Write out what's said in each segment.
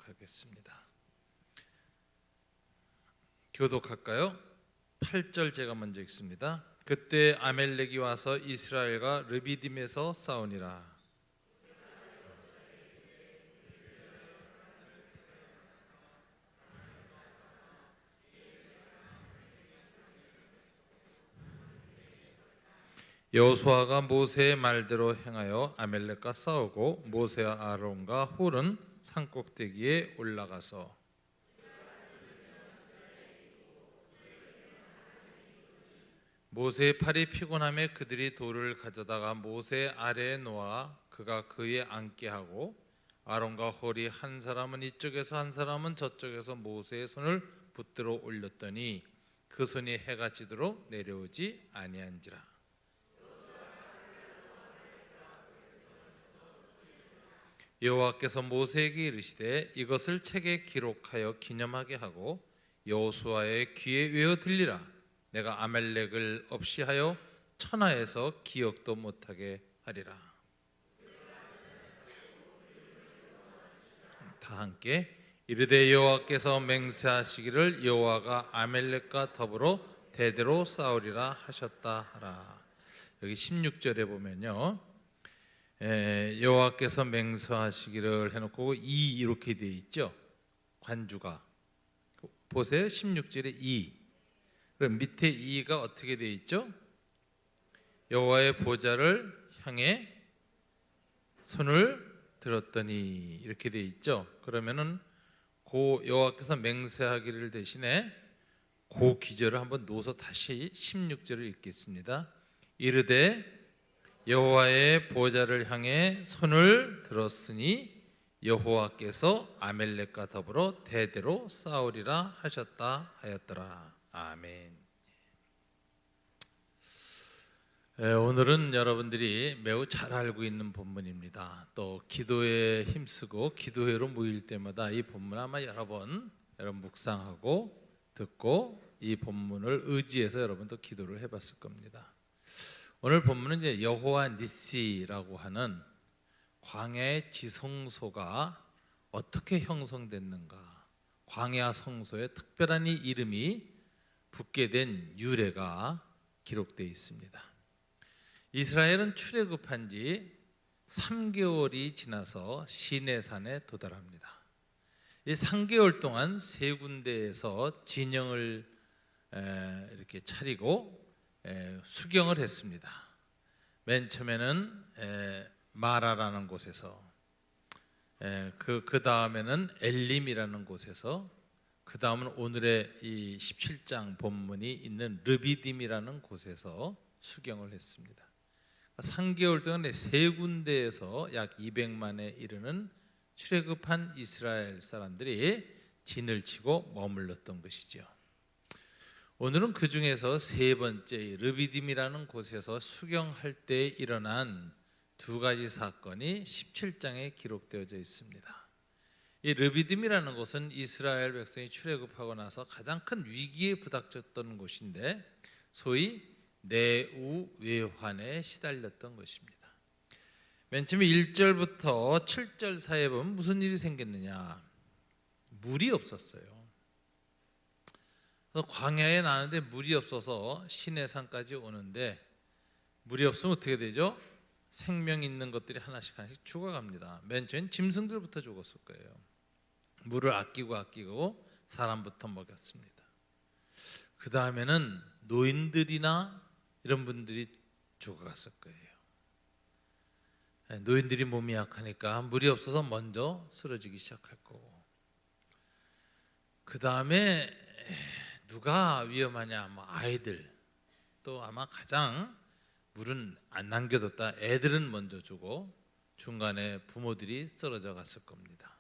하겠습니다. 교독할까요? 8절 제가 먼저 읽습니다. 그때 아멜렉이 와서 이스라엘과 르비딤에서 싸우니라. 여호수아가 모세의 말대로 행하여 아멜렉과 싸우고 모세와 아론과 홀은 산꼭대기에 올라가서 모세의 팔이 피곤함에 그들이 돌을 가져다가 모세 아래에 놓아 그가 그에 앉게 하고 아론과 홀이 한 사람은 이쪽에서 한 사람은 저쪽에서 모세의 손을 붙들어 올렸더니 그 손이 해가 지도록 내려오지 아니한지라. 여호와께서 모세에게 이르시되 이것을 책에 기록하여 기념하게 하고 여호수아의 귀에 외어 들리라. 내가 아멜렉을 없이 하여 천하에서 기억도 못하게 하리라. 다 함께 이르되 여호와께서 맹세하시기를 여호와가 아멜렉과 더불어 대대로 싸우리라 하셨다 하라. 여기 16절에 보면요, 여호와께서 맹세하시기를 해놓고 이렇게 되어 있죠. 관주가 보세요. 16절에 그럼 밑에 가 어떻게 되어 있죠? 여호와의 보좌를 향해 손을 들었더니 이렇게 되어 있죠. 그러면은 고 여호와께서 맹세하기를 대신에 고 기절을 한번 놓아서 다시 16절을 읽겠습니다. 이르되 여호와의 보좌를 향해 손을 들었으니 여호와께서 아멜렉과 더불어 대대로 싸우리라 하셨다 하였더라. 아멘. 오늘은 여러분들이 매우 잘 알고 있는 본문입니다. 또 기도에 힘쓰고 기도회로 모일 때마다 이 본문 아마 여러분 묵상하고 듣고 이 본문을 의지해서 여러분도 기도를 해봤을 겁니다. 오늘 본문은 이제 여호와 니시라고 하는 광야의 지성소가 어떻게 형성됐는가, 광야 성소에 특별한 이 이름이 붙게 된 유래가 기록되어 있습니다. 이스라엘은 출애굽한 지 3개월이 지나서 시내산에 도달합니다. 이 3개월 동안 세 군데에서 진영을 이렇게 차리고 수경을 했습니다. 맨 처음에는 마라라는 곳에서, 그 다음에는 엘림이라는 곳에서, 그 다음은 오늘의 이 17장 본문이 있는 르비딤이라는 곳에서 수경을 했습니다. 3개월 동안 세 군데에서 약 200만에 이르는 출애굽한 이스라엘 사람들이 진을 치고 머물렀던 것이죠. 오늘은 그 중에서 세 번째 르비딤이라는 곳에서 수경할 때 일어난 두 가지 사건이 17장에 기록되어져 있습니다. 이 르비딤이라는 곳은 이스라엘 백성이 출애굽하고 나서 가장 큰 위기에 부닥쳤던 곳인데 소위 내우외환에 시달렸던 것입니다. 맨 처음에 1절부터 7절 사이에 보면 무슨 일이 생겼느냐, 물이 없었어요. 광야에 나는데 물이 없어서 시내산까지 오는데 물이 없으면 어떻게 되죠? 생명 있는 것들이 하나씩 죽어갑니다. 맨 처음엔 짐승들부터 죽었을 거예요. 물을 아끼고 사람부터 먹였습니다. 그 다음에는 노인들이나 이런 분들이 죽어갔을 거예요. 노인들이 몸이 약하니까 물이 없어서 먼저 쓰러지기 시작할 거고, 그 다음에 누가 위험하냐, 아이들, 또 아마 가장 물은 안 남겨뒀다 애들은 먼저 주고 중간에 부모들이 쓰러져 갔을 겁니다.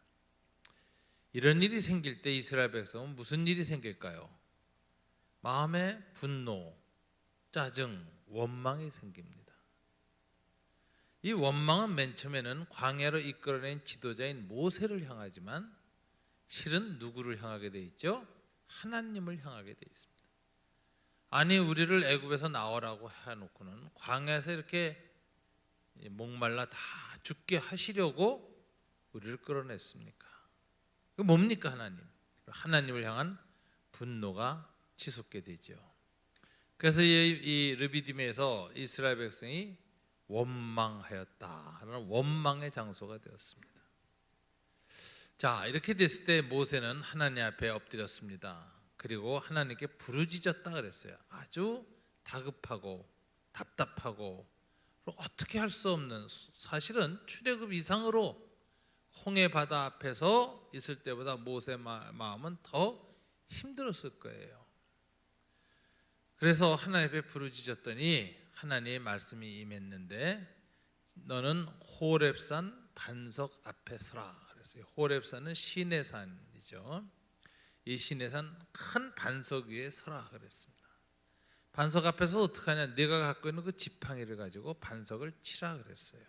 이런 일이 생길 때 이스라엘 백성은 무슨 일이 생길까요? 마음에 분노, 짜증, 원망이 생깁니다. 이 원망은 맨 처음에는 광야로 이끌어낸 지도자인 모세를 향하지만 실은 누구를 향하게 돼 있죠? 하나님을 향하게 돼 있습니다. 아니, 우리를 애굽에서 나오라고 해놓고는 광야에서 이렇게 목말라 다 죽게 하시려고 우리를 끌어냈습니까? 그 뭡니까 하나님? 하나님을 향한 분노가 치솟게 되죠. 그래서 이 르비딤에서 이스라엘 백성이 원망하였다 하는 원망의 장소가 되었습니다. 자, 이렇게 됐을 때 모세는 하나님 앞에 엎드렸습니다. 그리고 하나님께 부르짖었다 그랬어요. 아주 다급하고 답답하고 어떻게 할 수 없는, 사실은 출애굽 이상으로 홍해 바다 앞에서 있을 때보다 모세의 마음은 더 힘들었을 거예요. 그래서 하나님 앞에 부르짖었더니 하나님의 말씀이 임했는데 너는 호렙산 반석 앞에 서라 그랬어요. 호렙산은 시내 산이죠. 이 시내 산 큰 반석 위에 서라 그랬습니다. 반석 앞에서 어떻게 하냐, 네가 갖고 있는 그 지팡이를 가지고 반석을 치라 그랬어요.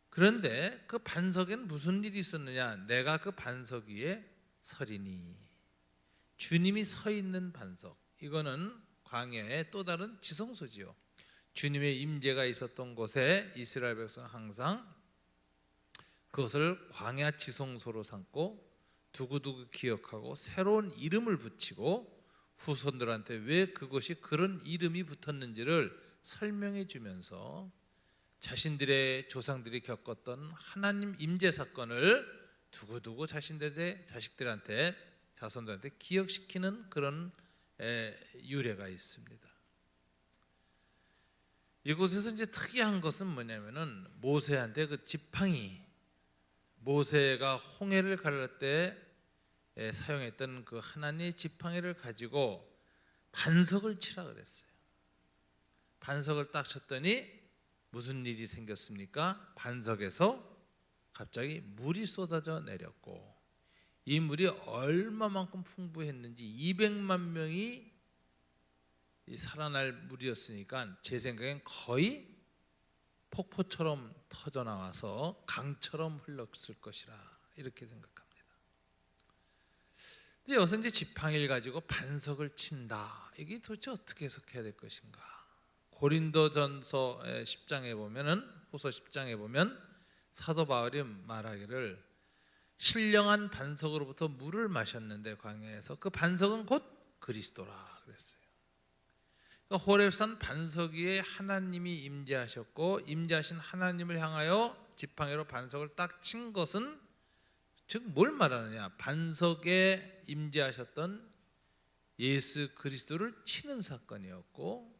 그런데 그 반석에는 무슨 일이 있었느냐, 내가 그 반석 위에 서리니. 주님이 서 있는 반석, 이거는 광야의 또 다른 지성소지요. 주님의 임재가 있었던 곳에 이스라엘 백성 항상 그것을 광야 지성소로 삼고 두고두고 기억하고 새로운 이름을 붙이고 후손들한테 왜 그것이 그런 이름이 붙었는지를 설명해 주면서 자신들의 조상들이 겪었던 하나님 임재 사건을 두고두고 자신들의 자식들한테, 자손들한테 기억시키는 그런 유래가 있습니다. 이곳에서 이제 특이한 것은 뭐냐면은 모세한테 그 지팡이, 모세가 홍해를 가를 때 사용했던 그 하나님의 지팡이를 가지고 반석을 치라 그랬어요. 반석을 딱 쳤더니 무슨 일이 생겼습니까? 반석에서 갑자기 물이 쏟아져 내렸고, 이 물이 얼마만큼 풍부했는지 200만 명이 살아날 물이었으니까 제 생각엔 거의 폭포처럼 터져 나와서 강처럼 흘렀을 것이라 이렇게 생각합니다. 근데 여기서 이제 지팡이를 가지고 반석을 친다, 이게 도대체 어떻게 해석해야 될 것인가? 고린도전서 10장에 보면은, 후서 10장에 보면 사도 바울이 말하기를 신령한 반석으로부터 물을 마셨는데 광야에서 그 반석은 곧 그리스도라 그랬어요. 그러니까 호렙산 반석 위에 하나님이 임재하셨고, 임재하신 하나님을 향하여 지팡이로 반석을 딱 친 것은 즉 뭘 말하느냐, 반석에 임재하셨던 예수 그리스도를 치는 사건이었고,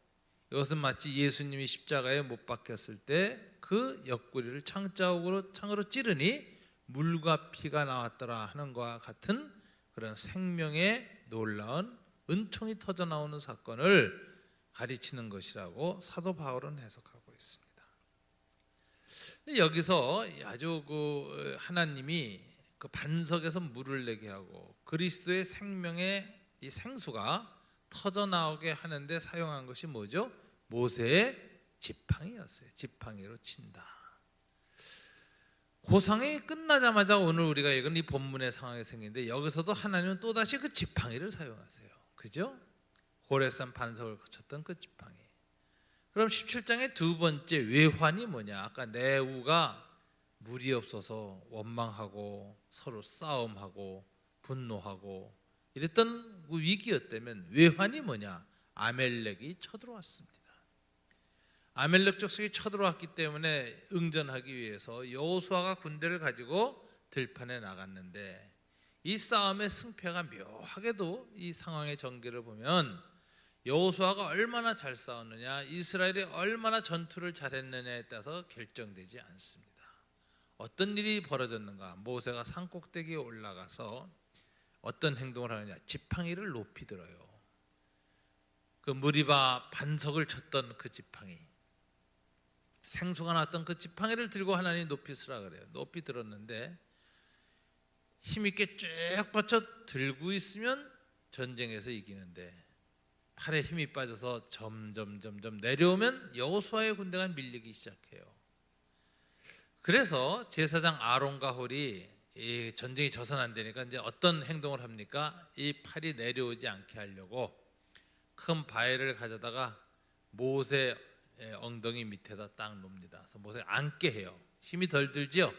이것은 마치 예수님이 십자가에 못 박혔을 때 그 옆구리를 창으로 찌르니 물과 피가 나왔더라 하는 것과 같은 그런 생명의 놀라운 은총이 터져 나오는 사건을 가리치는 것이라고 사도 바울은 해석하고 있습니다. 여기서 아주 그 하나님이 그 반석에서 물을 내게 하고 그리스도의 생명의 이 생수가 터져 나오게 하는데 사용한 것이 뭐죠? 모세의 지팡이였어요. 지팡이로 친다. 고상이 끝나자마자 오늘 우리가 읽은 이 본문의 상황이 생기는데, 여기서도 하나님은 또다시 그 지팡이를 사용하세요. 그죠? 호렙산 반석을 거쳤던 그 지팡이. 그럼 17장의 두 번째 외환이 뭐냐? 아까 내우가 물이 없어서 원망하고 서로 싸움하고 분노하고 이랬던 그 위기였다면, 외환이 뭐냐? 아멜렉이 쳐들어왔습니다. 아멜렉 족속이 쳐들어왔기 때문에 응전하기 위해서 여호수아가 군대를 가지고 들판에 나갔는데, 이 싸움의 승패가 묘하게도 이 상황의 전개를 보면 여호수아가 얼마나 잘 싸웠느냐, 이스라엘이 얼마나 전투를 잘했느냐에 따라서 결정되지 않습니다. 어떤 일이 벌어졌는가? 모세가 산 꼭대기에 올라가서 어떤 행동을 하느냐? 지팡이를 높이 들어요. 그 무리바 반석을 쳤던 그 지팡이, 생수가 났던 그 지팡이를 들고 하나님 높이 쓰라 그래요. 높이 들었는데 힘있게 쭉 뻗쳐 들고 있으면 전쟁에서 이기는데, 팔에 힘이 빠져서 점점 내려오면 여호수아의 군대가 밀리기 시작해요. 그래서 제사장 아론과 홀이 이 전쟁이 져선 안 되니까 이제 어떤 행동을 합니까? 이 팔이 내려오지 않게 하려고 큰 바위를 가져다가 모세 엉덩이 밑에다 딱 놓습니다. 그래서 모세가 앉게 해요. 힘이 덜 들지요?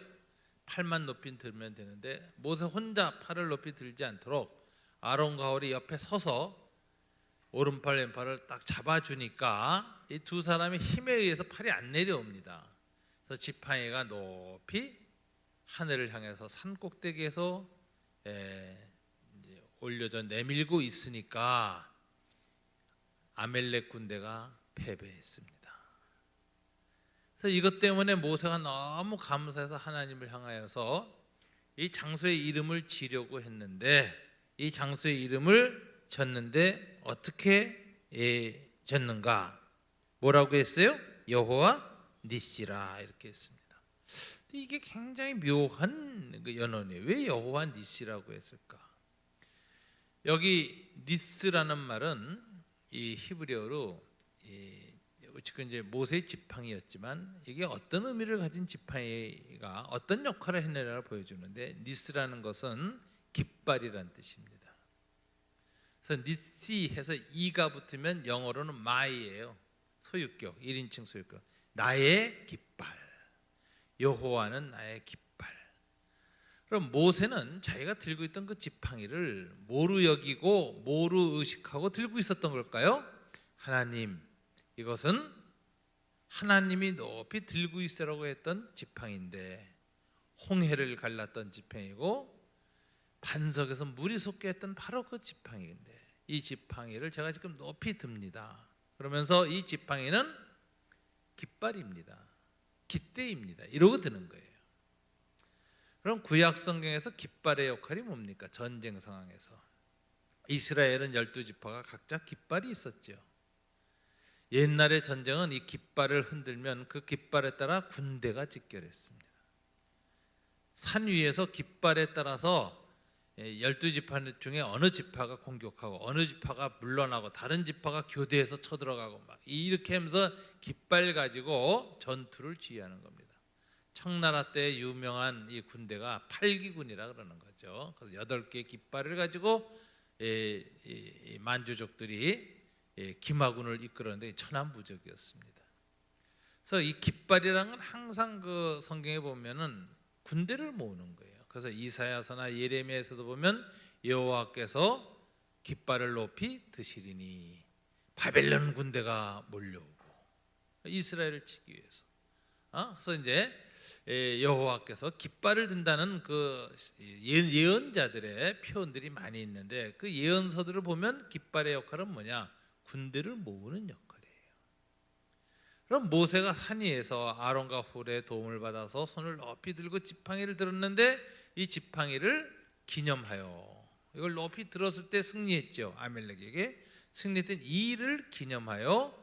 팔만 높이 들면 되는데 모세 혼자 팔을 높이 들지 않도록 아론과 홀이 옆에 서서 오른팔 왼팔을 딱 잡아주니까 이 두 사람의 힘에 의해서 팔이 안 내려옵니다. 그래서 지팡이가 높이 하늘을 향해서 산 꼭대기에서 올려져 내밀고 있으니까 아멜렉 군대가 패배했습니다. 그래서 이것 때문에 모세가 너무 감사해서 하나님을 향하여서 이 장소의 이름을 지려고 했는데 이 장소의 이름을 졌는데 어떻게 졌는가? 뭐라고 했어요? 여호와 니시라 이렇게 했습니다. 이게 굉장히 묘한 연언이에요. 왜 여호와 니시라고 했을까? 여기 니스라는 말은 이 히브리어로 지금 이제 모세의 지팡이였지만 이게 어떤 의미를 가진 지팡이가 어떤 역할을 했느냐를 보여주는데 니스라는 것은 깃발이란 뜻입니다. 그래서 니시 해서 이가 붙으면 영어로는 마이예요. 소유격, 1인칭 소유격. 나의 깃발. 여호와는 나의 깃발. 그럼 모세는 자기가 들고 있던 그 지팡이를 뭐로 여기고 뭐로 의식하고 들고 있었던 걸까요? 하나님, 이것은 하나님이 높이 들고 있으라고 했던 지팡이인데 홍해를 갈랐던 지팡이고 반석에서 물이 솟게 했던 바로 그 지팡이인데 이 지팡이를 제가 지금 높이 듭니다. 그러면서 이 지팡이는 깃발입니다. 깃대입니다. 이러고 드는 거예요. 그럼 구약 성경에서 깃발의 역할이 뭡니까? 전쟁 상황에서 이스라엘은 12지파가 각자 깃발이 있었죠. 옛날의 전쟁은 이 깃발을 흔들면 그 깃발에 따라 군대가 집결했습니다. 산 위에서 깃발에 따라서 12지파 중에 어느 지파가 공격하고 어느 지파가 물러나고 다른 지파가 교대해서 쳐들어가고 막 이렇게 하면서 깃발 가지고 전투를 지휘하는 겁니다. 청나라 때 유명한 이 군대가 팔기군이라 그러는 거죠. 그래서 8개의 깃발을 가지고 만주족들이 김하군을 이끌었는데 천하무적이었습니다. 그래서 이 깃발이라는 건 항상 그 성경에 보면은 군대를 모으는 거예요. 그래서 이사야서나 예레미야에서도 보면 여호와께서 깃발을 높이 드시리니 바벨론 군대가 몰려오고 이스라엘을 치기 위해서. 그래서 이제 여호와께서 깃발을 든다는 그 예언자들의 표현들이 많이 있는데 그 예언서들을 보면 깃발의 역할은 뭐냐? 군대를 모으는 역할이에요. 그럼 모세가 산 위에서 아론과 홀의 도움을 받아서 손을 높이 들고 지팡이를 들었는데 이 지팡이를 기념하여 이걸 높이 들었을 때 승리했죠. 아멜렉에게 승리했던 이 일을 기념하여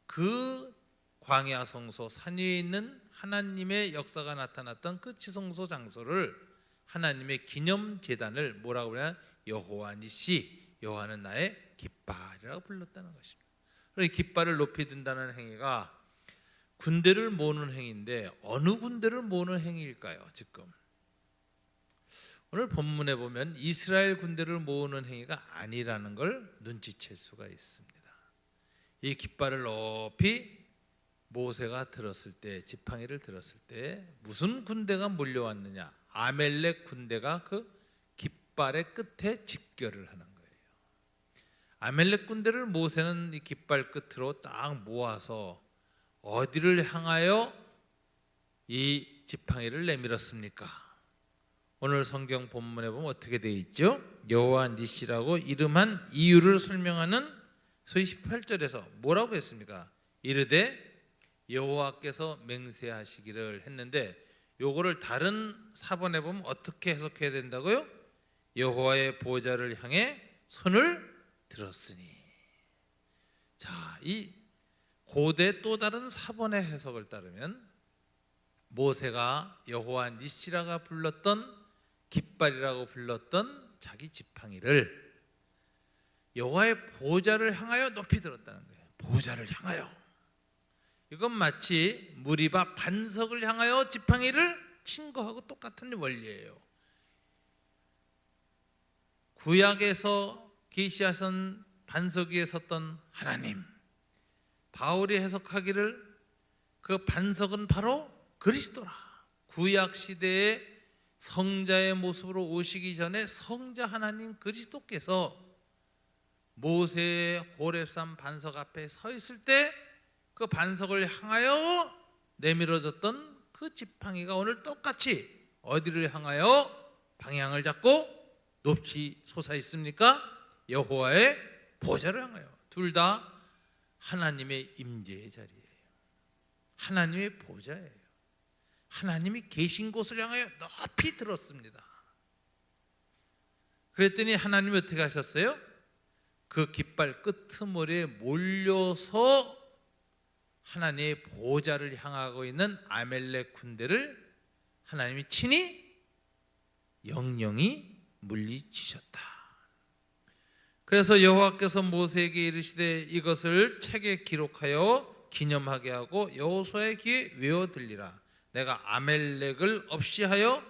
그 광야 성소 산 위에 있는 하나님의 역사가 나타났던 그 지성소 장소를 하나님의 기념 제단을 뭐라고 그러냐? 여호와 니시, 여호와는 나의 깃발이라고 불렀다는 것입니다. 그러니 깃발을 높이 든다는 행위가 군대를 모으는 행위인데 어느 군대를 모으는 행위일까요? 지금 오늘 본문에 보면 이스라엘 군대를 모으는 행위가 아니라는 걸 눈치챌 수가 있습니다. 이 깃발을 높이 모세가 들었을 때, 지팡이를 들었을 때 무슨 군대가 몰려왔느냐? 아멜렉 군대가 그 깃발의 끝에 집결을 하는 거예요. 아멜렉 군대를 모세는 이 깃발 끝으로 딱 모아서 어디를 향하여 이 지팡이를 내밀었습니까? 오늘 성경 본문에 보면 어떻게 되어 있죠? 여호와 니시라고 이름한 이유를 설명하는 소위 18절에서 뭐라고 했습니까? 이르되 여호와께서 맹세하시기를 했는데 요거를 다른 사본에 보면 어떻게 해석해야 된다고요? 여호와의 보좌를 향해 손을 들었으니. 자, 이 고대 또 다른 사본의 해석을 따르면 모세가 여호와 니시라가 불렀던 깃발이라고 불렀던 자기 지팡이를 여호와의 보좌를 향하여 높이 들었다는 거예요. 보좌를 향하여. 이건 마치 무리바 반석을 향하여 지팡이를 친 거하고 똑같은 원리예요. 구약에서 계시하신 반석 위에 섰던 하나님, 바울이 해석하기를 그 반석은 바로 그리스도라. 구약 시대에 성자의 모습으로 오시기 전에 성자 하나님 그리스도께서 모세의 호렙산 반석 앞에 서 있을 때 그 반석을 향하여 내밀어졌던 그 지팡이가 오늘 똑같이 어디를 향하여 방향을 잡고 높이 솟아 있습니까? 여호와의 보좌를 향하여. 둘 다 하나님의 임재의 자리예요. 하나님의 보좌예요. 하나님이 계신 곳을 향하여 높이 들었습니다. 그랬더니 하나님이 어떻게 하셨어요? 그 깃발 끄트머리에 몰려서 하나님의 보좌를 향하고 있는 아멜렉 군대를 하나님이 친히 영영히 물리치셨다. 그래서 여호와께서 모세에게 이르시되 이것을 책에 기록하여 기념하게 하고 여호수아의 귀에 외워 들리라. 내가 아멜렉을 없이 하여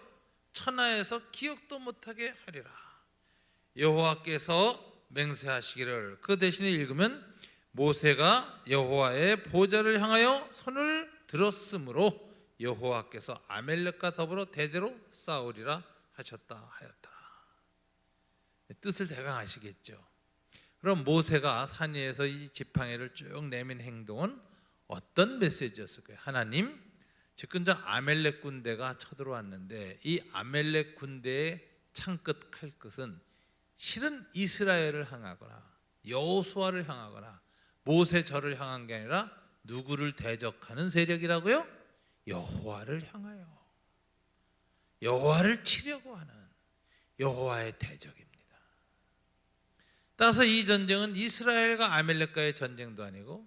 천하에서 기억도 못하게 하리라. 여호와께서 맹세하시기를. 그 대신에 읽으면 모세가 여호와의 보좌를 향하여 손을 들었으므로 여호와께서 아멜렉과 더불어 대대로 싸우리라 하셨다 하였다. 뜻을 대강 아시겠죠? 그럼 모세가 산 위에서 이 지팡이를 쭉 내민 행동은 어떤 메시지였을까요? 하나님, 지금 저 아멜렉 군대가 쳐들어왔는데 이 아멜렉 군대의 창끝 칼끝은 실은 이스라엘을 향하거나 여호수아를 향하거나 모세 저를 향한 게 아니라 누구를 대적하는 세력이라고요? 여호와를 향하여, 여호와를 치려고 하는 여호와의 대적입니다. 따라서 이 전쟁은 이스라엘과 아멜렉과의 전쟁도 아니고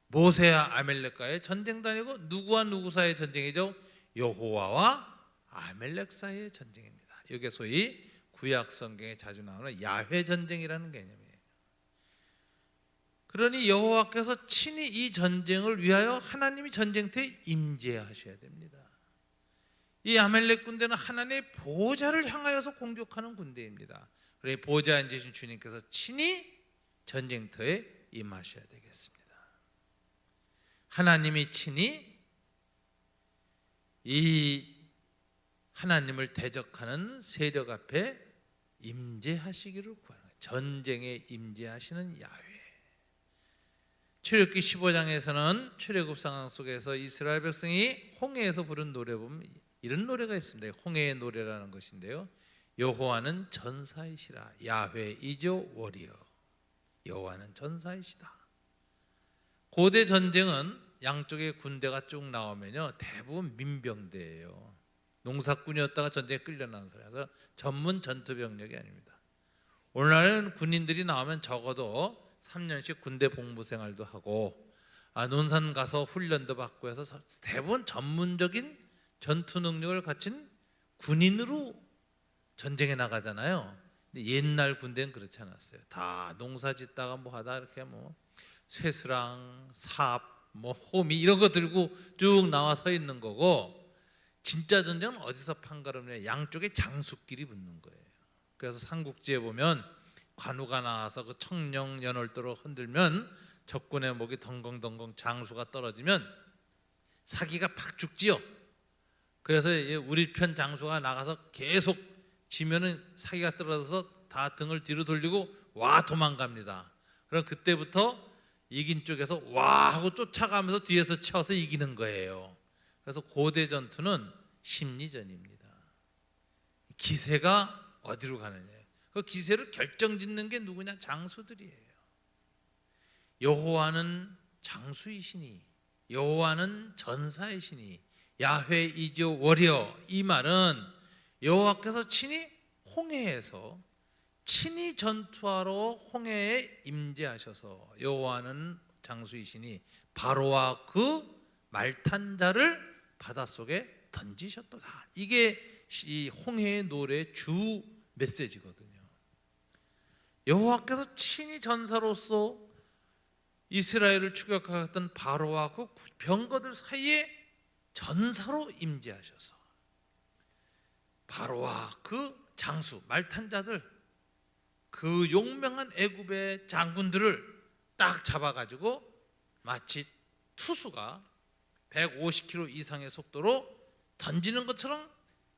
모세와 아멜렉과의 전쟁도 아니고 누구와 누구 사이의 전쟁이죠? 여호와와 아멜렉 사이의 전쟁입니다. 이게 소위 구약 성경에 자주 나오는 야훼 전쟁이라는 개념이에요. 그러니 여호와께서 친히 이 전쟁을 위하여 하나님이 전쟁터에 임재하셔야 됩니다. 이 아멜렉 군대는 하나님의 보좌를 향하여서 공격하는 군대입니다. 그러니 보좌에 앉으신 주님께서 친히 전쟁터에 임하셔야 되겠습니다. 하나님이 친히 이 하나님을 대적하는 세력 앞에 임재하시기를 구하는 거예요. 전쟁에 임재하시는 야훼. 출애굽기 15장에서는 출애굽 상황 속에서 이스라엘 백성이 홍해에서 부른 노래 보면 이런 노래가 있습니다. 홍해의 노래라는 것인데요. 여호와는 전사이시라. 야훼 이죠 워리어. 여호와는 전사이시다. 고대 전쟁은 양쪽의 군대가 쭉 나오면요 대부분 민병대예요. 농사꾼이었다가 전쟁에 끌려나온 사람이라서 전문 전투병력이 아닙니다. 오늘날은 군인들이 나오면 적어도 3년씩 군대 복무 생활도 하고 논산 가서 훈련도 받고 해서 대부분 전문적인 전투 능력을 갖춘 군인으로 전쟁에 나가잖아요. 근데 옛날 군대는 그렇지 않았어요. 다 농사 짓다가 뭐 하다 이렇게 뭐 쇠스랑, 삽, 뭐 호미 이런 거 들고 쭉 나와 서 있는 거고, 진짜 전쟁은 어디서 판가름냐, 양쪽에 장수끼리 붙는 거예요. 그래서 삼국지에 보면 관우가 나와서 그 청령 연월도로 흔들면 적군의 목이 덩벙덩벙 장수가 떨어지면 사기가 팍 죽지요. 그래서 우리 편 장수가 나가서 계속 지면은 사기가 떨어져서 다 등을 뒤로 돌리고 와 도망갑니다. 그럼 그때부터 이긴 쪽에서 와 하고 쫓아가면서 뒤에서 쳐서 이기는 거예요. 그래서 고대 전투는 심리전입니다. 기세가 어디로 가느냐, 그 기세를 결정짓는 게 누구냐? 장수들이에요. 여호와는 장수이시니, 여호와는 전사이시니, 야훼 이죠 워리어. 이 말은 여호와께서 친히 홍해에서 친히 전투하러 홍해에 임재하셔서 여호와는 장수이시니 바로와 그 말탄 자를 바닷속에 던지셨도다. 이게 이 홍해의 노래의 주 메시지거든요. 여호와께서 친히 전사로서 이스라엘을 추격하였던 바로와 그 병거들 사이에 전사로 임재하셔서 바로와 그 장수 말탄자들, 그 용맹한 애굽의 장군들을 딱 잡아가지고 마치 투수가 150km 이상의 속도로 던지는 것처럼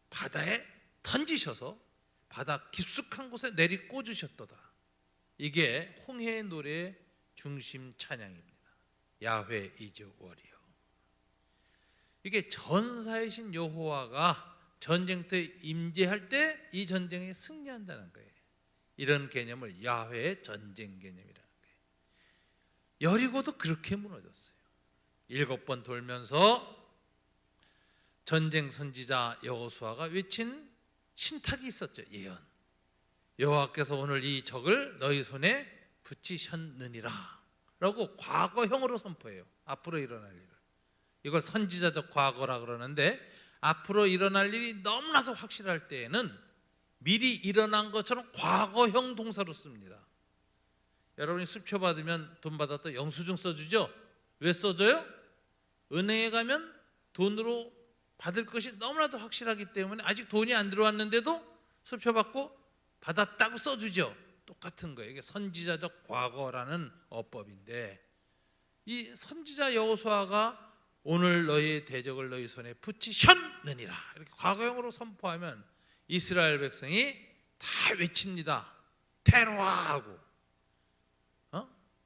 바다에 던지셔서 바다 깊숙한 곳에 내리 꽂으셨도다. 이게 홍해의 노래의 중심 찬양입니다. 야훼 이즈 워리어. 이게 전사이신 여호와가 전쟁터에 임재할 때 이 전쟁에 승리한다는 거예요. 이런 개념을 야훼의 전쟁 개념이라는 거예요. 여리고도 그렇게 무너졌어요. 7번 돌면서 전쟁 선지자 여호수아가 외친 신탁이 있었죠. 예언. 여호와께서 오늘 이 적을 너희 손에 붙이셨느니라 라고 과거형으로 선포해요. 앞으로 일어날 일을. 이걸 선지자적 과거라 그러는데, 앞으로 일어날 일이 너무나도 확실할 때에는 미리 일어난 것처럼 과거형 동사로 씁니다. 여러분이 수표 받으면 돈 받았다 영수증 써주죠? 왜 써줘요? 은행에 가면 돈으로 받을 것이 너무나도 확실하기 때문에 아직 돈이 안 들어왔는데도 수표 받고 받았다고 써주죠. 똑같은 거예요. 이게 선지자적 과거라는 어법인데, 이 선지자 여호수아가 오늘 너희의 대적을 너희 손에 붙이셨느니라 이렇게 과거형으로 선포하면 이스라엘 백성이 다 외칩니다. 테로아하고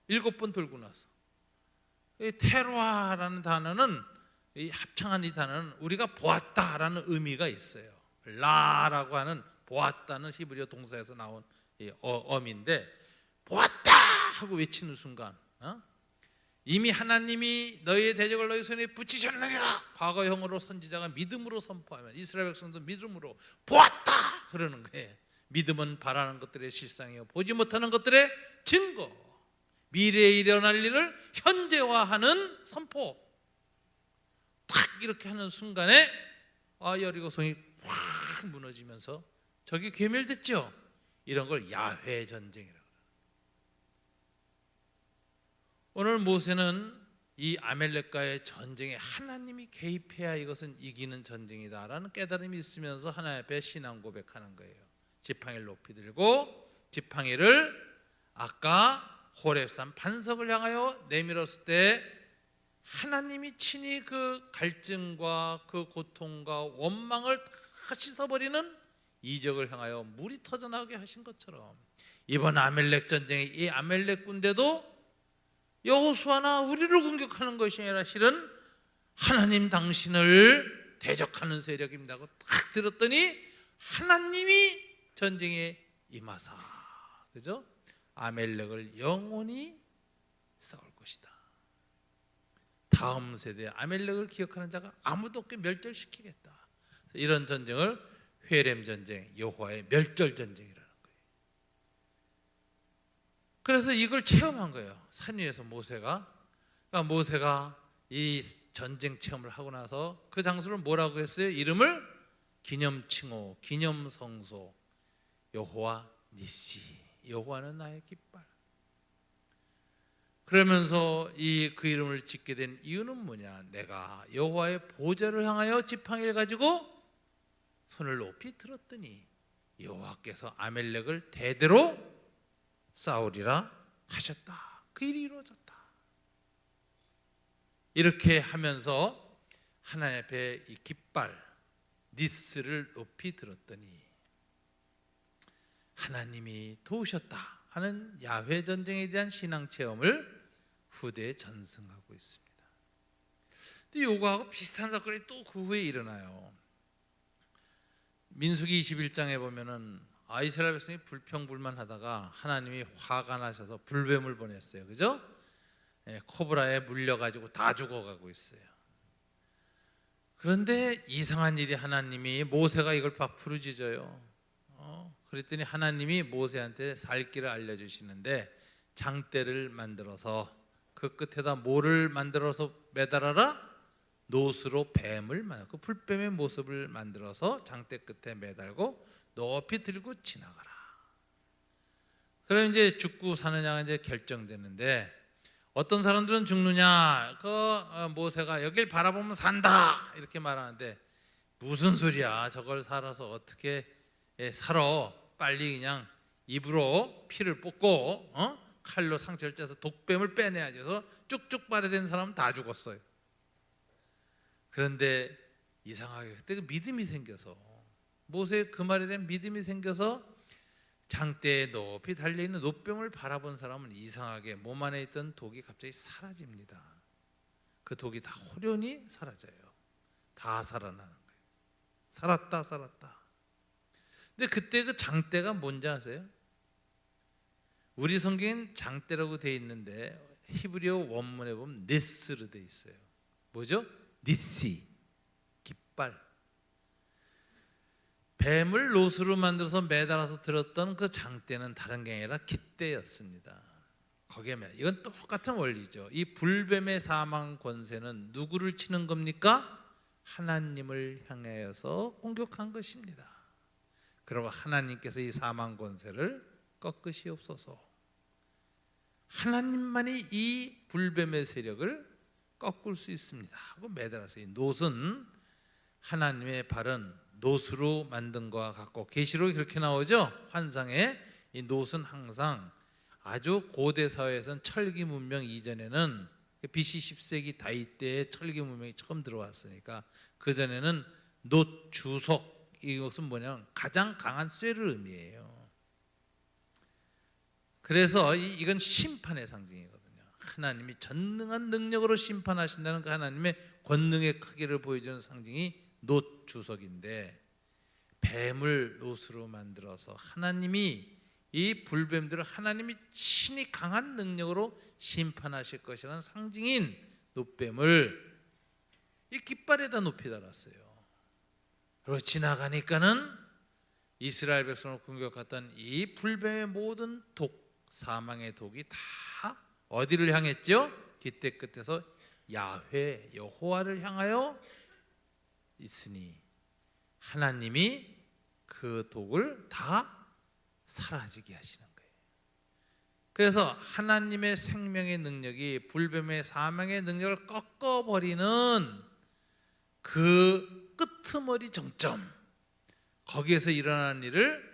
7번 돌고 나서. 이 테로아라는 단어는, 이 합창한 이 단어는 우리가 보았다라는 의미가 있어요. 라라고 하는 보았다는 히브리어 동사에서 나온 이 어민데, 보았다 하고 외치는 순간 이미 하나님이 너희의 대적을 너희 손에 붙이셨느니라 과거형으로 선지자가 믿음으로 선포하면 이스라엘 백성도 믿음으로 보았다 그러는 거예요. 믿음은 바라는 것들의 실상이요 보지 못하는 것들의 증거. 미래에 일어날 일을 현재화하는 선포. 탁 이렇게 하는 순간에 여리고성이 확 무너지면서 적이 괴멸됐죠. 이런 걸 야훼 전쟁이라고. 오늘 모세는 이 아멜렉과의 전쟁에 하나님이 개입해야 이것은 이기는 전쟁이다라는 깨달음이 있으면서 하나님 앞에 신앙 고백하는 거예요. 지팡이를 높이 들고 지팡이를 아까 호렙산 반석을 향하여 내밀었을 때 하나님이 친히 그 갈증과 그 고통과 원망을 다 씻어버리는 이적을 향하여 물이 터져나오게 하신 것처럼, 이번 아멜렉 전쟁에 이 아멜렉 군대도 여호수아나 우리를 공격하는 것이 아니라 실은 하나님 당신을 대적하는 세력입니다고 딱 들었더니 하나님이 전쟁에 임하사, 그죠? 아멜렉을 영원히 싸울 것이다. 다음 세대 아멜렉을 기억하는 자가 아무도 없게 멸절시키겠다. 이런 전쟁을 회렘 전쟁, 여호와의 멸절 전쟁이라는 거예요. 그래서 이걸 체험한 거예요. 산 위에서 모세가. 그러니까 모세가 이 전쟁 체험을 하고 나서 그 장소를 뭐라고 했어요? 이름을 기념칭호, 기념성소, 여호와 니시, 여호와는 나의 깃발. 그러면서 그 이름을 짓게 된 이유는 뭐냐? 내가 여호와의 보좌를 향하여 지팡이를 가지고 손을 높이 들었더니 여호와께서 아멜렉을 대대로 싸우리라 하셨다. 그 일이 이루어졌다. 이렇게 하면서 하나님 앞에 이 깃발 니스를 높이 들었더니 하나님이 도우셨다 하는 야훼 전쟁에 대한 신앙 체험을 후대에 전승하고 있습니다. 근데 요거하고 비슷한 사건이 또 그 후에 일어나요. 민수기 21장에 보면은 이스라엘 백성이 불평불만하다가 하나님이 화가 나셔서 불뱀을 보냈어요. 그죠? 코브라에 물려가지고 다 죽어가고 있어요. 그런데 이상한 일이, 하나님이 모세가 이걸 막 부르짖어요. 그랬더니 하나님이 모세한테 살 길을 알려주시는데, 장대를 만들어서 그 끝에다 뭐를 만들어서 매달아라? 노스로 뱀을 그 풀뱀의 모습을 만들어서 장대 끝에 매달고 높이 들고 지나가라. 그럼 이제 죽고 사느냐가 이제 결정되는데, 어떤 사람들은 죽느냐, 모세가 여길 바라보면 산다 이렇게 말하는데, 무슨 소리야? 저걸 살아서 어떻게 살아? 빨리 그냥 입으로 피를 뽑고 칼로 상처를 째서 독뱀을 빼내야지. 그래서 쭉쭉 발효된 사람은 다 죽었어요. 그런데 이상하게 그때 그 믿음이 생겨서 모세의 그 말에 대한 믿음이 생겨서 장대에 높이 달려있는 놋병을 바라본 사람은 이상하게 몸 안에 있던 독이 갑자기 사라집니다. 그 독이 다 호련히 사라져요. 다 살아나는 거예요. 살았다. 근데 그때 그 장대가 뭔지 아세요? 우리 성경엔 장대라고 돼 있는데 히브리어 원문에 보면 니스로 돼 있어요. 뭐죠? 니시, 깃발. 뱀을 놋으로 만들어서 매달아서 들었던 그 장대는 다른 게 아니라 깃대였습니다. 거기에 이건 똑같은 원리죠. 이 불뱀의 사망 권세는 누구를 치는 겁니까? 하나님을 향하여서 공격한 것입니다. 그리고 하나님께서 이 사망 권세를 꺾으시옵소서. 하나님만이 이 불뱀의 세력을 꺾을 수 있습니다 하고 매달아서, 이 놋은 하나님의 발은 놋으로 만든 것과 같고, 계시록이 그렇게 나오죠. 환상에 이 놋은 항상 아주 고대 사회에서는 철기 문명 이전에는 BC 10세기 다윗 때에 철기 문명이 처음 들어왔으니까 그 전에는 놋 주석, 이것은 뭐냐면 가장 강한 쇠를 의미해요. 그래서 이건 심판의 상징이거든요. 하나님이 전능한 능력으로 심판하신다는 그 하나님의 권능의 크기를 보여주는 상징이 놋 주석인데, 뱀을 놋으로 만들어서 하나님이 이 불뱀들을 하나님이 친히 강한 능력으로 심판하실 것이라는 상징인 놋뱀을 이 깃발에다 높이 달았어요. 그리고 지나가니까는 이스라엘 백성을 공격했던 이 불뱀의 모든 독, 사망의 독이 다 어디를 향했죠? 깃대 끝에서 야훼, 여호와를 향하여 있으니 하나님이 그 독을 다 사라지게 하시는 거예요. 그래서 하나님의 생명의 능력이 불뱀의 사망의 능력을 꺾어버리는 그 끄트머리 정점, 거기에서 일어나는 일을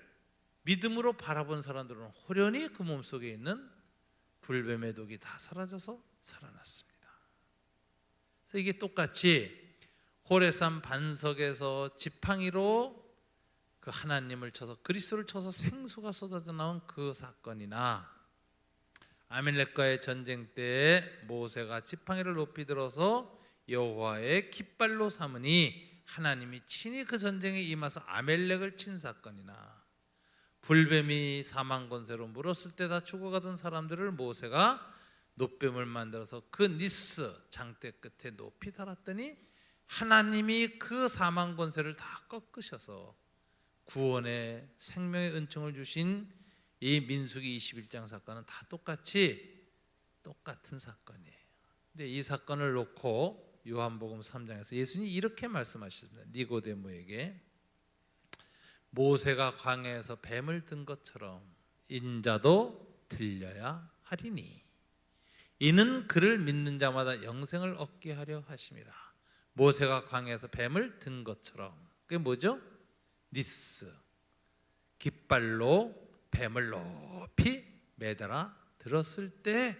믿음으로 바라본 사람들은 호련히 그 몸속에 있는 불뱀의 독이 다 사라져서 살아났습니다. 그래서 이게 똑같이 호레산 반석에서 지팡이로 그 하나님을 쳐서, 그리스도를 쳐서 생수가 쏟아져 나온 그 사건이나, 아멜렉과의 전쟁 때 모세가 지팡이를 높이 들어서 여호와의 깃발로 삼으니 하나님이 친히 그 전쟁에 임해서 아멜렉을 친 사건이나, 불뱀이 사망 권세로 물었을 때 다 죽어가던 사람들을 모세가 놋뱀을 만들어서 그 니스 장대 끝에 높이 달았더니 하나님이 그 사망 권세를 다 꺾으셔서 구원의 생명의 은총을 주신 이 민수기 21장 사건은 다 똑같은 사건이에요. 근데 이 사건을 놓고 요한복음 3장에서 예수님이 이렇게 말씀하셨습니다. 니고데모에게 모세가 광야에서 뱀을 든 것처럼 인자도 들려야 하리니 이는 그를 믿는 자마다 영생을 얻게 하려 하심이라. 모세가 광야에서 뱀을 든 것처럼, 그게 뭐죠? 니스, 깃발로 뱀을 높이 매달아 들었을 때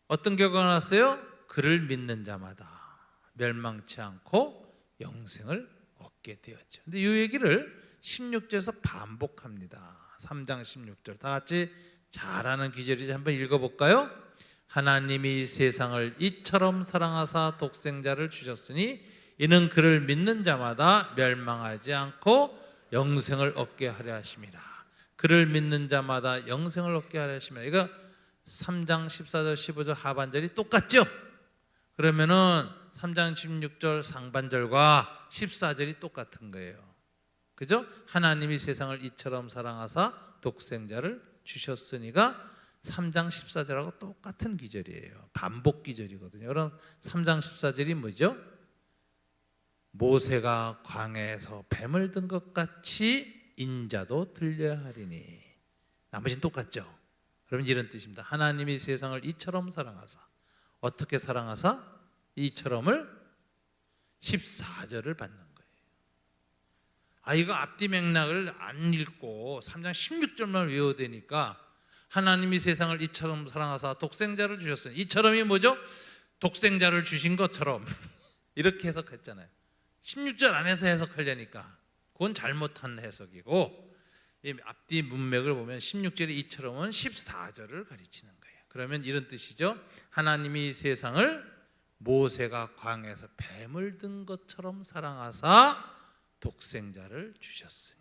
어떤 결과가 나왔어요? 그를 믿는 자마다 멸망치 않고 영생을 얻게 되었죠. 근데 이 얘기를 16절에서 반복합니다. 3장 16절 다 같이 잘 아는 기절이지, 한번 읽어볼까요? 하나님이 세상을 이처럼 사랑하사 독생자를 주셨으니 이는 그를 믿는 자마다 멸망하지 않고 영생을 얻게 하려 하심이라. 그를 믿는 자마다 영생을 얻게 하려 하심이라. 이거 3장 14절 15절 하반절이 똑같죠? 그러면은 3장 16절 상반절과 14절이 똑같은 거예요. 그죠? 하나님이 세상을 이처럼 사랑하사 독생자를 주셨으니가 3장 14절하고 똑같은 기절이에요. 반복 기절이거든요. 그럼 3장 14절이 뭐죠? 모세가 광야에서 뱀을 든 것 같이 인자도 들려야 하리니. 나머지는 똑같죠? 그러면 이런 뜻입니다. 하나님이 세상을 이처럼 사랑하사. 어떻게 사랑하사? 이처럼을 14절을 받는 거예요. 이거 앞뒤 맥락을 안 읽고 3장 16절만 외워야 되니까 하나님이 세상을 이처럼 사랑하사 독생자를 주셨어요. 이처럼이 뭐죠? 독생자를 주신 것처럼 이렇게 해석했잖아요. 16절 안에서 해석하려니까 그건 잘못한 해석이고, 이 앞뒤 문맥을 보면 16절이 이처럼은 14절을 가르치는 거예요. 그러면 이런 뜻이죠. 하나님이 세상을 모세가 광야에서 뱀을 든 것처럼 사랑하사 독생자를 주셨으니.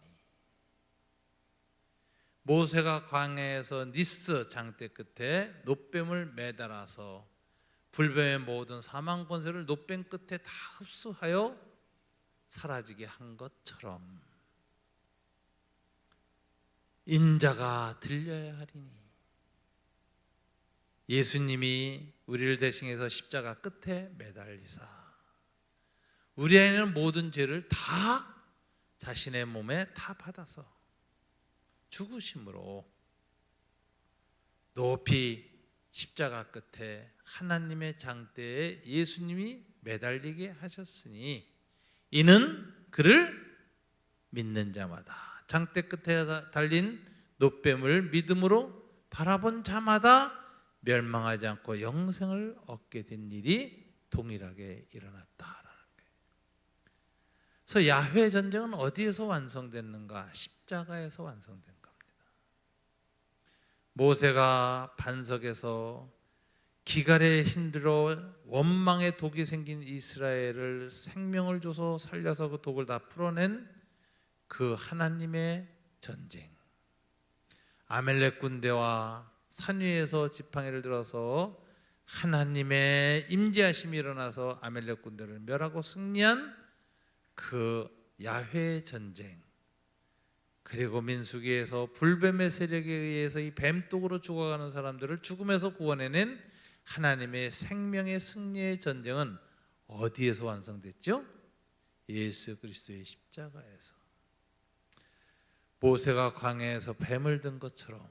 모세가 광야에서 니스 장대 끝에 놋뱀을 매달아서 불뱀의 모든 사망 권세를 놋뱀 끝에 다 흡수하여 사라지게 한 것처럼 인자가 들려야 하리니. 예수님이 우리를 대신해서 십자가 끝에 매달리사 우리 안에는 모든 죄를 다 자신의 몸에 다 받아서 죽으심으로 높이 십자가 끝에 하나님의 장대에 예수님이 매달리게 하셨으니 이는 그를 믿는 자마다, 장대 끝에 달린 놋뱀을 믿음으로 바라본 자마다 멸망하지 않고 영생을 얻게 된 일이 동일하게 일어났다라는 거예요. 그래서 야훼 전쟁은 어디에서 완성됐는가? 십자가에서 완성된 겁니다. 모세가 반석에서 기갈에 힘들어 원망의 독이 생긴 이스라엘을 생명을 줘서 살려서 그 독을 다 풀어낸 그 하나님의 전쟁, 아멜렉 군대와 산 위에서 지팡이를 들어서 하나님의 임재하심이 일어나서 아멜렉 군대를 멸하고 승리한 그 야훼 전쟁, 그리고 민수기에서 불뱀의 세력에 의해서 이 뱀독으로 죽어가는 사람들을 죽음에서 구원해낸 하나님의 생명의 승리의 전쟁은 어디에서 완성됐죠? 예수 그리스도의 십자가에서. 모세가 광야에서 뱀을 든 것처럼,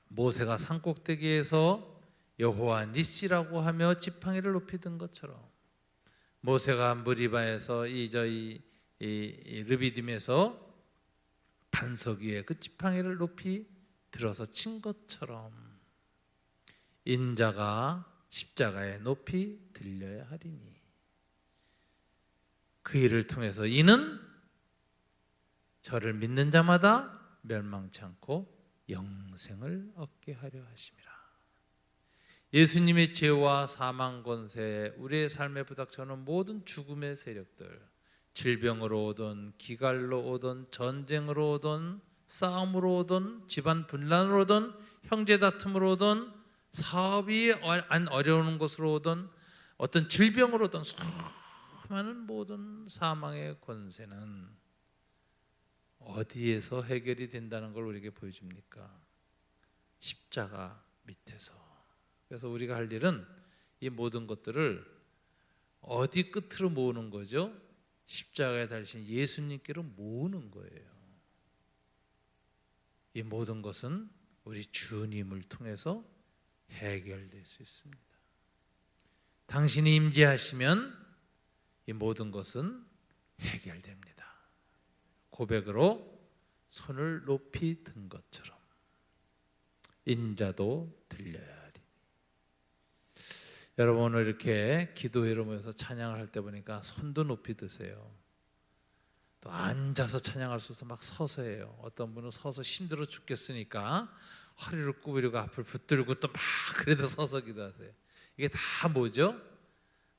모세가 산꼭대기에서 여호와 니시라고 하며 지팡이를 높이 든 것처럼, 모세가 무리바에서 르비딤에서 반석 위에 그 지팡이를 높이 들어서 친 것처럼 인자가 십자가에 높이 들려야 하리니 그 일을 통해서 이는 저를 믿는 자마다 멸망치 않고 영생을 얻게 하려 하심이라. 예수님의 죄와 사망 권세, 우리의 삶에 부닥쳐오는 모든 죽음의 세력들, 질병으로 오든 기갈로 오든 전쟁으로 오든 싸움으로 오든 집안 분란으로 오든 형제 다툼으로 오든 사업이 어려운 것으로 오든 어떤 질병으로 오든 수많은 모든 사망의 권세는 어디에서 해결이 된다는 걸 우리에게 보여줍니까? 십자가 밑에서. 그래서 우리가 할 일은 이 모든 것들을 어디 끝으로 모으는 거죠? 십자가에 달리신 예수님께로 모으는 거예요. 이 모든 것은 우리 주님을 통해서 해결될 수 있습니다. 당신이 임재하시면 이 모든 것은 해결됩니다. 고백으로 손을 높이 든 것처럼 인자도 들려야 하리. 여러분 오늘 이렇게 기도회로 모여서 찬양을 할 때 보니까 손도 높이 드세요. 또 앉아서 찬양할 수 없어서 막 서서 해요. 어떤 분은 서서 힘들어 죽겠으니까 허리를 구부리고 앞을 붙들고 또 막 그래도 서서 기도하세요. 이게 다 뭐죠?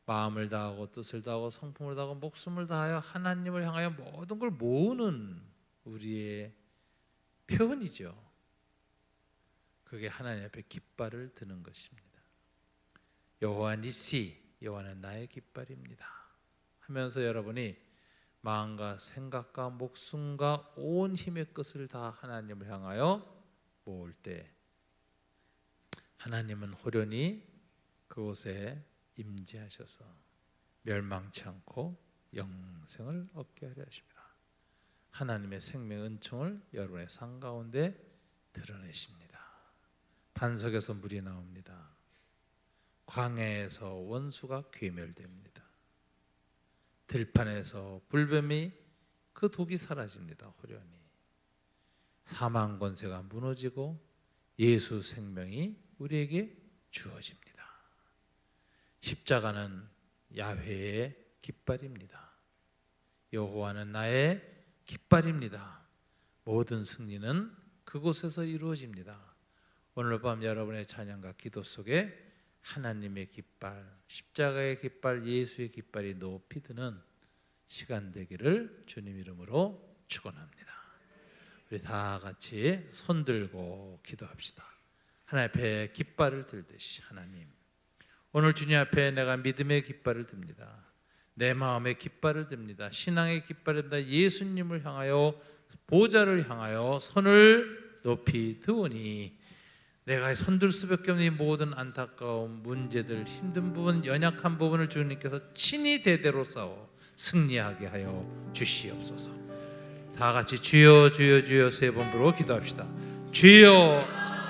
마음을 다하고 뜻을 다하고 성품을 다하고 목숨을 다하여 하나님을 향하여 모든 걸 모으는 우리의 표현이죠. 그게 하나님 앞에 깃발을 드는 것입니다. 여호와 니시, 여호와는 나의 깃발입니다 하면서 여러분이 마음과 생각과 목숨과 온 힘의 끝을 다 하나님을 향하여 모을 때 하나님은 호련히 그곳에 임재하셔서 멸망치 않고 영생을 얻게 하려 하십니다. 하나님의 생명 은총을 여러분의 삶 가운데 드러내십니다. 반석에서 물이 나옵니다. 광야에서 원수가 괴멸됩니다. 들판에서 불뱀이 그 독이 사라집니다. 호련히 사망 권세가 무너지고 예수 생명이 우리에게 주어집니다. 십자가는 야훼의 깃발입니다. 여호와는 나의 깃발입니다. 모든 승리는 그곳에서 이루어집니다. 오늘 밤 여러분의 찬양과 기도 속에 하나님의 깃발, 십자가의 깃발, 예수의 깃발이 높이 드는 시간 되기를 주님 이름으로 축원합니다. 우리 다 같이 손 들고 기도합시다. 하나님 앞에 깃발을 들듯이, 하나님, 오늘 주님 앞에 내가 믿음의 깃발을 듭니다. 내 마음의 깃발을 듭니다. 신앙의 깃발을 듭니다. 예수님을 향하여, 보좌를 향하여 손을 높이 드오니 내가 손들 수밖에 없는 이 모든 안타까운 문제들, 힘든 부분, 연약한 부분을 주님께서 친히 대대로 싸워 승리하게 하여 주시옵소서. 다 같이 주여 주여 주여 세 번 부르고 기도합시다. 주여